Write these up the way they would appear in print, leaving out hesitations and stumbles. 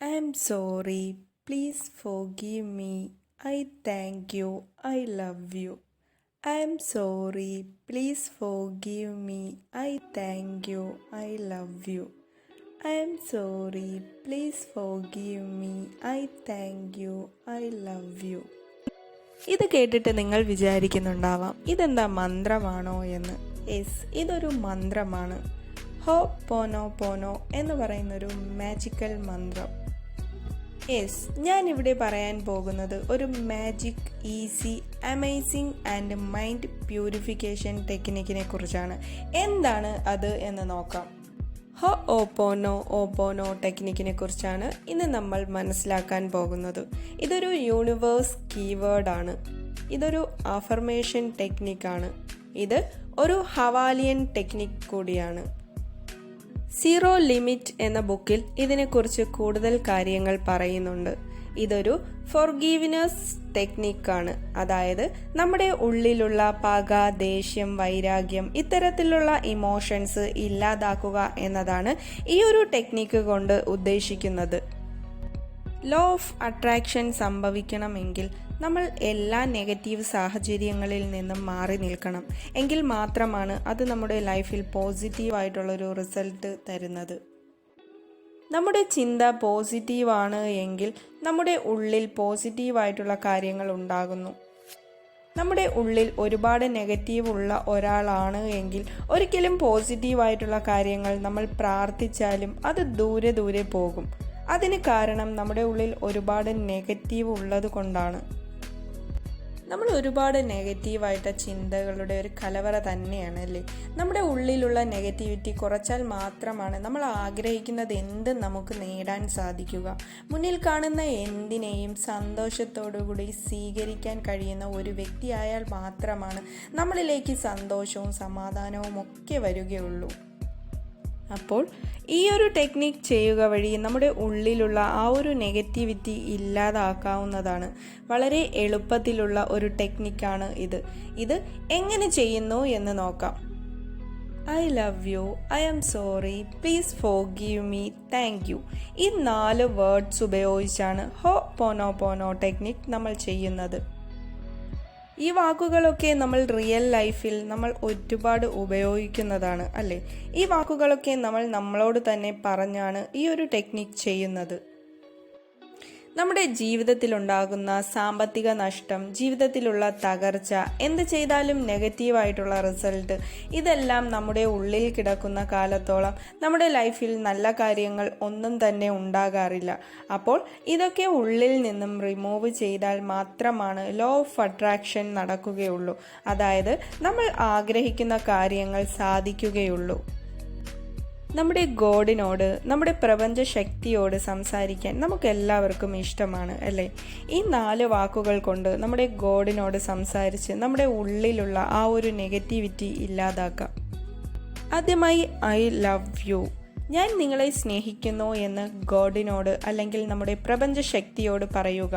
I'm sorry. Please forgive me. I thank you. I love you. I'm sorry. Please forgive me. I thank you. I love you. I'm sorry. Please forgive me. I thank you. I love you. ഇത് കേട്ടിട്ട് നിങ്ങൾ വിചാരിക്കുന്നുണ്ടാവാം ഇതെന്താ മന്ത്രമാണോ എന്ന്. Yes, ഇതൊരു മന്ത്രമാണ്. ഹോപോനോപോനോ എന്ന് പറയുന്നൊരു magical മന്ത്രം. യെസ്, ഞാനിവിടെ പറയാൻ പോകുന്നത് ഒരു magic, easy, amazing and mind purification ടെക്നിക്കിനെ കുറിച്ചാണ്. എന്താണ് അത് എന്ന് നോക്കാം. ഹോപോനോ ടെക്നിക്കിനെ കുറിച്ചാണ് ഇന്ന് നമ്മൾ മനസ്സിലാക്കാൻ പോകുന്നത്. ഇതൊരു യൂണിവേഴ്സ് കീവേഡാണ്. ഇതൊരു അഫർമേഷൻ ടെക്നിക്കാണ്. ഇത് ഒരു ഹവാലിയൻ ടെക്നിക് കൂടിയാണ്. സീറോ ലിമിറ്റ് എന്ന ബുക്കിൽ ഇതിനെക്കുറിച്ച് കൂടുതൽ കാര്യങ്ങൾ പറയുന്നുണ്ട്. ഇതൊരു ഫോർഗീവ്നെസ് ടെക്നിക്കാണ്. അതായത് നമ്മുടെ ഉള്ളിലുള്ള പക, ദേഷ്യം, വൈരാഗ്യം ഇത്തരത്തിലുള്ള ഇമോഷൻസ് ഇല്ലാതാക്കുക എന്നതാണ് ഈ ഒരു ടെക്നിക്ക് കൊണ്ട് ഉദ്ദേശിക്കുന്നത്. ലോ ഓഫ് അട്രാക്ഷൻ സംഭവിക്കണമെങ്കിൽ നമ്മൾ എല്ലാ നെഗറ്റീവ് സാഹചര്യങ്ങളിൽ നിന്നും മാറി നിൽക്കണം. എങ്കിൽ മാത്രമാണ് അത് നമ്മുടെ ലൈഫിൽ പോസിറ്റീവായിട്ടുള്ളൊരു റിസൾട്ട് തരുന്നത്. നമ്മുടെ ചിന്ത പോസിറ്റീവാണ് എങ്കിൽ നമ്മുടെ ഉള്ളിൽ പോസിറ്റീവായിട്ടുള്ള കാര്യങ്ങൾ ഉണ്ടാകുന്നു. നമ്മുടെ ഉള്ളിൽ ഒരുപാട് നെഗറ്റീവ് ഉള്ള ഒരാളാണ് എങ്കിൽ ഒരിക്കലും പോസിറ്റീവായിട്ടുള്ള കാര്യങ്ങൾ നമ്മൾ പ്രാർത്ഥിച്ചാലും അത് ദൂരെ ദൂരെ പോകും. അതിന് കാരണം നമ്മുടെ ഉള്ളിൽ ഒരുപാട് നെഗറ്റീവ് ഉള്ളത് കൊണ്ടാണ്. നമ്മൾ ഒരുപാട് നെഗറ്റീവായിട്ട് ചിന്തകളുടെ ഒരു കലവറ തന്നെയാണ് അല്ലേ. നമ്മുടെ ഉള്ളിലുള്ള നെഗറ്റിവിറ്റി കുറച്ചാൽ മാത്രമാണ് നമ്മൾ ആഗ്രഹിക്കുന്നത് എന്ത് നമുക്ക് നേടാൻ സാധിക്കുക. മുന്നിൽ കാണുന്ന എന്തിനേയും സന്തോഷത്തോടുകൂടി സ്വീകരിക്കാൻ കഴിയുന്ന ഒരു വ്യക്തിയായാൽ മാത്രമാണ് നമ്മളിലേക്ക് സന്തോഷവും സമാധാനവും ഒക്കെ വരികയുള്ളൂ. അപ്പോൾ ഈ ഒരു ടെക്നിക്ക് ചെയ്യുക വഴി നമ്മുടെ ഉള്ളിലുള്ള ആ ഒരു നെഗറ്റിവിറ്റി ഇല്ലാതാക്കാവുന്നതാണ്. വളരെ എളുപ്പത്തിലുള്ള ഒരു ടെക്നിക്കാണ് ഇത്. ഇത് എങ്ങനെ ചെയ്യുന്നു എന്ന് നോക്കാം. I love you, I am sorry, please forgive me, thank you. ഈ 4 വേർഡ്സ് ഉപയോഗിച്ചാണ് ഹോപോനോപോനോ ടെക്നിക് നമ്മൾ ചെയ്യുന്നത്. ഈ വാക്കുകളൊക്കെ നമ്മൾ റിയൽ ലൈഫിൽ നമ്മൾ ഒരുപാട് ഉപയോഗിക്കുന്നതാണ് അല്ലേ. ഈ വാക്കുകളൊക്കെ നമ്മൾ നമ്മളോട് തന്നെ പറഞ്ഞാണ് ഈ ഒരു ടെക്നിക്ക് ചെയ്യുന്നത്. നമ്മുടെ ജീവിതത്തിലുണ്ടാകുന്ന സാമ്പത്തിക നഷ്ടം, ജീവിതത്തിലുള്ള തകർച്ച, എന്ത് ചെയ്താലും നെഗറ്റീവായിട്ടുള്ള റിസൾട്ട്, ഇതെല്ലാം നമ്മുടെ ഉള്ളിൽ കിടക്കുന്ന കാലത്തോളം നമ്മുടെ ലൈഫിൽ നല്ല കാര്യങ്ങൾ ഒന്നും തന്നെ ഉണ്ടാകാറില്ല. അപ്പോൾ ഇതൊക്കെ ഉള്ളിൽ നിന്നും റിമൂവ് ചെയ്താൽ മാത്രമാണ് ലോ ഓഫ് അട്രാക്ഷൻ നടക്കുകയുള്ളൂ. അതായത് നമ്മൾ ആഗ്രഹിക്കുന്ന കാര്യങ്ങൾ സാധിക്കുകയുള്ളൂ. നമ്മുടെ ഗോഡിനോട്, നമ്മുടെ പ്രപഞ്ച ശക്തിയോട് സംസാരിക്കാൻ നമുക്ക് എല്ലാവർക്കും ഇഷ്ടമാണ് അല്ലേ. ഈ 4 വാക്കുകൾ കൊണ്ട് നമ്മുടെ ഗോഡിനോട് സംസാരിച്ച് നമ്മുടെ ഉള്ളിലുള്ള ആ ഒരു നെഗറ്റിവിറ്റി ഇല്ലാതാക്കാം. ആദ്യമായി ഐ ലവ് യു, ഞാൻ നിങ്ങളെ സ്നേഹിക്കുന്നു എന്ന് ഗോഡിനോട് അല്ലെങ്കിൽ നമ്മുടെ പ്രപഞ്ച ശക്തിയോട് പറയുക.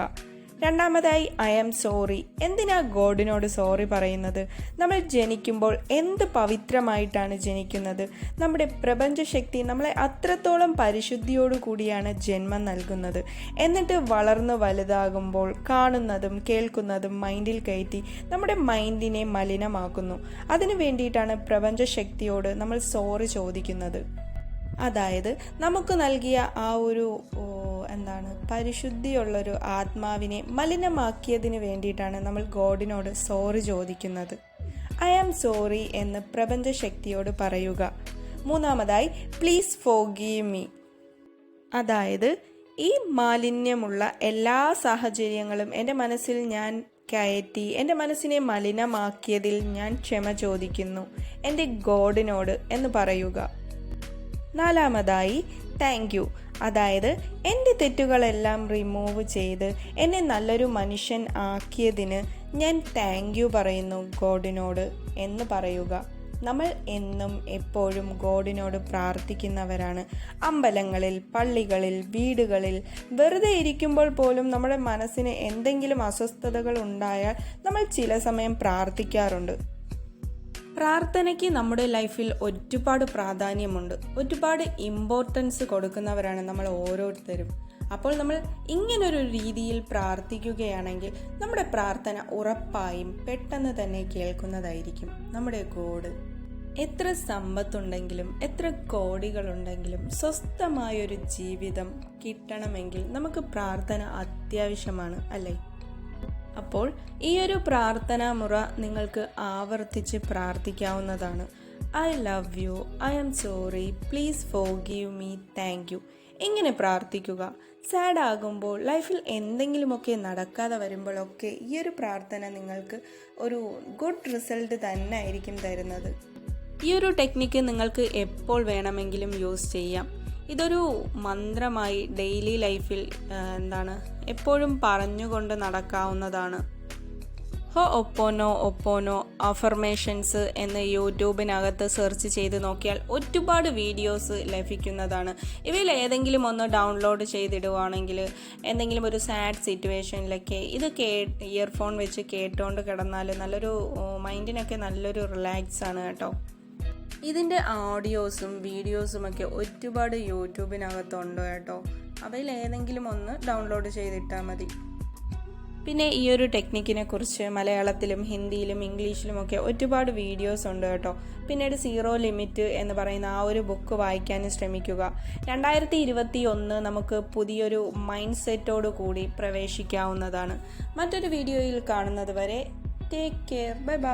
രണ്ടാമതായി ഐ ആം സോറി. എന്തിനാ ഗോഡിനോട് സോറി പറയുന്നത്? നമ്മൾ ജനിക്കുമ്പോൾ എന്ത് പവിത്രമായിട്ടാണ് ജനിക്കുന്നത്. നമ്മുടെ പ്രപഞ്ചശക്തി നമ്മളെ അത്രത്തോളം പരിശുദ്ധിയോടു കൂടിയാണ് ജന്മം നൽകുന്നത്. എന്നിട്ട് വളർന്നു വലുതാകുമ്പോൾ കാണുന്നതും കേൾക്കുന്നതും മൈൻഡിൽ കയറ്റി നമ്മുടെ മൈൻഡിനെ മലിനമാക്കുന്നു. അതിനു വേണ്ടിയിട്ടാണ് പ്രപഞ്ചശക്തിയോട് നമ്മൾ സോറി ചോദിക്കുന്നത്. അതായത് നമുക്ക് നൽകിയ ആ ഒരു പരിശുദ്ധിയുള്ളൊരു ആത്മാവിനെ മലിനമാക്കിയതിന് വേണ്ടിയിട്ടാണ് നമ്മൾ ഗോഡിനോട് സോറി ചോദിക്കുന്നത്. ഐ ആം സോറി എന്ന് പ്രപഞ്ചശക്തിയോട് പറയുക. മൂന്നാമതായി പ്ലീസ് ഫോർഗീവ് മീ. അതായത് ഈ മാലിന്യമുള്ള എല്ലാ സാഹചര്യങ്ങളും എൻ്റെ മനസ്സിൽ ഞാൻ കയറ്റി എൻ്റെ മനസ്സിനെ മലിനമാക്കിയതിൽ ഞാൻ ക്ഷമ ചോദിക്കുന്നു എൻ്റെ ഗോഡിനോട് എന്ന് പറയുക. നാലാമതായി താങ്ക് യു. അതായത് എൻ്റെ തെറ്റുകളെല്ലാം റിമൂവ് ചെയ്ത് എന്നെ നല്ലൊരു മനുഷ്യൻ ആക്കിയതിന് ഞാൻ താങ്ക് യു പറയുന്നു ഗോഡിനോട് എന്ന് പറയുക. നമ്മൾ എന്നും എപ്പോഴും ഗോഡിനോട് പ്രാർത്ഥിക്കുന്നവരാണ്. അമ്പലങ്ങളിൽ, പള്ളികളിൽ, വീടുകളിൽ വെറുതെ ഇരിക്കുമ്പോൾ പോലും നമ്മുടെ മനസ്സിന് എന്തെങ്കിലും അസ്വസ്ഥതകൾ ഉണ്ടായാൽ നമ്മൾ ചില സമയം പ്രാർത്ഥിക്കാറുണ്ട്. പ്രാർത്ഥനയ്ക്ക് നമ്മുടെ ലൈഫിൽ ഒരുപാട് പ്രാധാന്യമുണ്ട്. ഒരുപാട് ഇമ്പോർട്ടൻസ് കൊടുക്കുന്നവരാണ് നമ്മൾ ഓരോരുത്തരും. അപ്പോൾ നമ്മൾ ഇങ്ങനൊരു രീതിയിൽ പ്രാർത്ഥിക്കുകയാണെങ്കിൽ നമ്മുടെ പ്രാർത്ഥന ഉറപ്പായും പെട്ടെന്ന് തന്നെ കേൾക്കുന്നതായിരിക്കും. നമ്മുടെ ഗോഡ് എത്ര സമ്പത്തുണ്ടെങ്കിലും എത്ര കോടികളുണ്ടെങ്കിലും സ്വസ്ഥമായൊരു ജീവിതം കിട്ടണമെങ്കിൽ നമുക്ക് പ്രാർത്ഥന അത്യാവശ്യമാണ്, അല്ലേ? അപ്പോൾ ഈ ഒരു പ്രാർത്ഥനാ മുറ നിങ്ങൾക്ക് ആവർത്തിച്ച് പ്രാർത്ഥിക്കാവുന്നതാണ്. I love you, I am sorry, please forgive me, thank you. ഇങ്ങനെ പ്രാർത്ഥിക്കുക. സാഡ് ആകുമ്പോൾ, ലൈഫിൽ എന്തെങ്കിലുമൊക്കെ നടക്കാതെ വരുമ്പോഴൊക്കെ ഈ ഒരു പ്രാർത്ഥന നിങ്ങൾക്ക് ഒരു ഗുഡ് റിസൾട്ട് തന്നെ ആയിരിക്കും തരുന്നത്. ഈ ഒരു ടെക്നിക്ക് നിങ്ങൾക്ക് എപ്പോൾ വേണമെങ്കിലും യൂസ് ചെയ്യാം. ഇതൊരു മന്ത്രമായി ഡെയിലി ലൈഫിൽ എപ്പോഴും പറഞ്ഞുകൊണ്ട് നടക്കാവുന്നതാണ്. ഹൊഓപോനോപോനോ അഫർമേഷൻസ് എന്ന് യൂട്യൂബിനകത്ത് സെർച്ച് ചെയ്ത് നോക്കിയാൽ ഒരുപാട് വീഡിയോസ് ലഭിക്കുന്നതാണ്. ഇവയിൽ ഏതെങ്കിലും ഒന്ന് ഡൗൺലോഡ് ചെയ്തിടുവാണെങ്കിൽ എന്തെങ്കിലും ഒരു സാഡ് സിറ്റുവേഷനിലൊക്കെ ഇത് ഇയർഫോൺ വെച്ച് കേട്ടുകൊണ്ട് കിടന്നാൽ നല്ലൊരു മൈൻഡിനൊക്കെ നല്ലൊരു റിലാക്സ് ആണ് കേട്ടോ. ഇതിൻ്റെ ഓഡിയോസും വീഡിയോസുമൊക്കെ ഒരുപാട് യൂട്യൂബിനകത്തുണ്ട് കേട്ടോ. അവയിൽ ഏതെങ്കിലും ഒന്ന് ഡൗൺലോഡ് ചെയ്തിട്ടാൽ മതി. പിന്നെ ഈ ഒരു ടെക്നിക്കിനെ കുറിച്ച് മലയാളത്തിലും ഹിന്ദിയിലും ഇംഗ്ലീഷിലുമൊക്കെ ഒരുപാട് വീഡിയോസ് ഉണ്ട് കേട്ടോ. പിന്നീട് സീറോ ലിമിറ്റ് എന്ന് പറയുന്ന ആ ഒരു ബുക്ക് വായിക്കാനും ശ്രമിക്കുക. 2021 നമുക്ക് പുതിയൊരു മൈൻഡ് സെറ്റോടു കൂടി പ്രവേശിക്കാവുന്നതാണ്. മറ്റൊരു വീഡിയോയിൽ കാണുന്നത് വരെ ടേക്ക് കെയർ, ബൈ ബൈ.